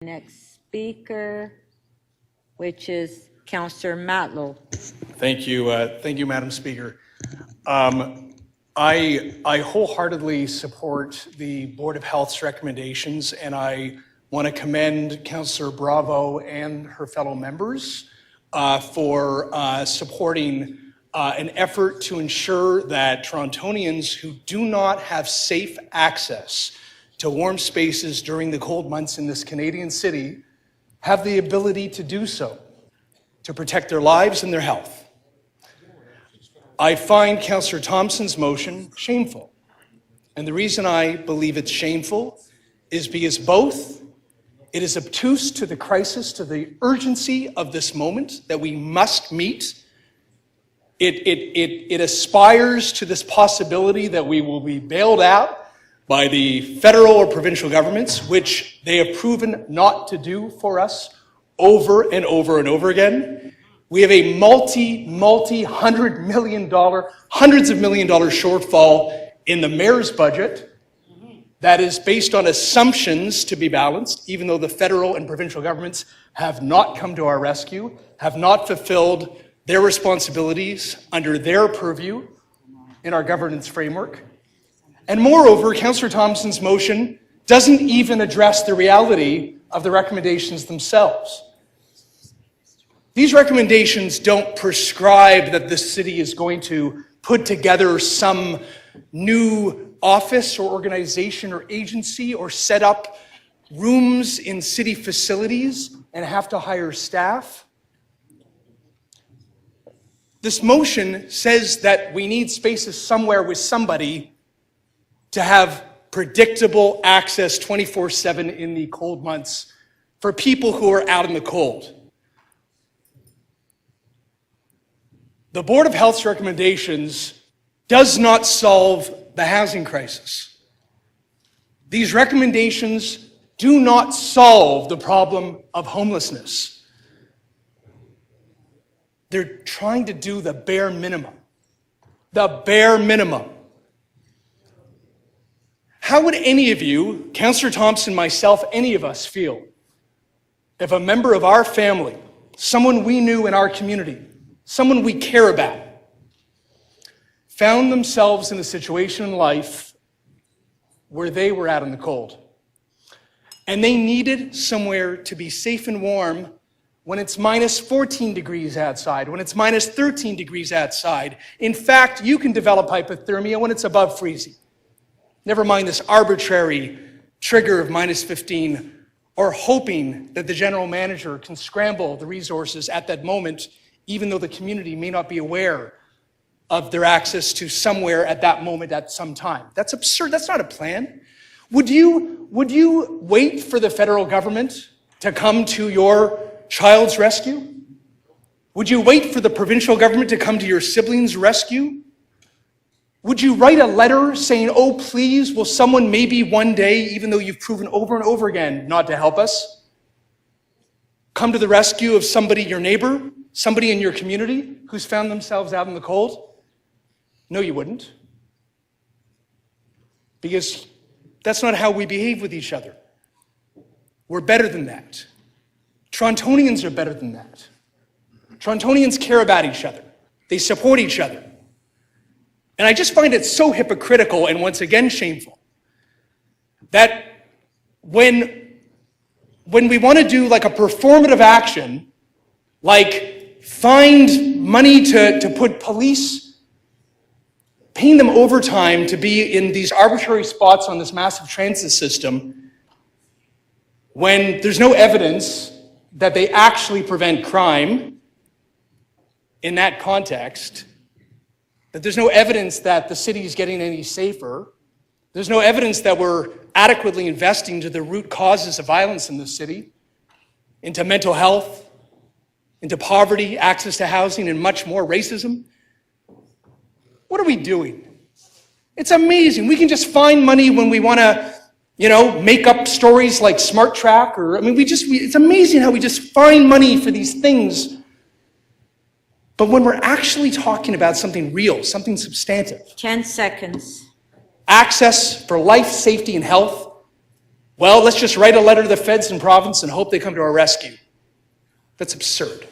Next speaker, which is Councillor Matlow. Thank you, Madam Speaker. I wholeheartly support the Board of Health's recommendations, and I want to commend Councillor Bravo and her fellow members for supporting an effort to ensure that Torontonians who do not have safe access to warm spaces during the cold months in this Canadian city have the ability to do so, to protect their lives and their health. I find Councillor Thompson's motion shameful. And the reason I believe it's shameful is because both it is obtuse to the crisis, to the urgency of this moment that we must meet. It aspires to this possibility that we will be bailed out by the federal or provincial governments, which they have proven not to do for us over and over and over again. We have a multi-$100 million, hundreds of $1 million shortfall in the mayor's budget that is based on assumptions to be balanced, even though the federal and provincial governments have not come to our rescue, have not fulfilled their responsibilities under their purview in our governance framework. And moreover, Councillor Thompson's motion doesn't even address the reality of the recommendations themselves. These recommendations don't prescribe that the city is going to put together some new office or organization or agency or set up rooms in city facilities and have to hire staff. This motion says that we need spaces somewhere with somebody to have predictable access 24/7 in the cold months for people who are out in the cold. The Board of Health's recommendations does not solve the housing crisis. These recommendations do not solve the problem of homelessness. They're trying to do the bare minimum. The bare minimum. How would any of you, Councillor Thompson, myself, any of us feel if a member of our family, someone we knew in our community, someone we care about, found themselves in a situation in life where they were out in the cold and they needed somewhere to be safe and warm when it's minus 14 degrees outside, when it's minus 13 degrees outside? In fact, you can develop hypothermia when it's above freezing. Never mind this arbitrary trigger of minus 15, or hoping that the general manager can scramble the resources at that moment, even though the community may not be aware of their access to somewhere at that moment at some time. That's absurd. That's not a plan. Would you wait for the federal government to come to your child's rescue? Would you wait for the provincial government to come to your sibling's rescue? Would you write a letter saying, oh, please, will someone maybe one day, even though you've proven over and over again not to help us, come to the rescue of somebody, your neighbor, somebody in your community who's found themselves out in the cold? No, you wouldn't. Because that's not how we behave with each other. We're better than that. Torontonians are better than that. Torontonians care about each other. They support each other. And I just find it so hypocritical and once again shameful that when we want to do like a performative action, like find money to put police, paying them overtime to be in these arbitrary spots on this massive transit system, when there's no evidence that they actually prevent crime in that context, that there's no evidence that the city is getting any safer, there's no evidence that we're adequately investing to the root causes of violence in this city, into mental health, into poverty, access to housing, and much more, racism. What are we doing? It's amazing. We can just find money when we want to, make up stories like Smart Track, it's amazing how we just find money for these things. But when we're actually talking about something real, something substantive, 10 seconds. Access for life, safety, and health, well, let's just write a letter to the feds and province and hope they come to our rescue. That's absurd.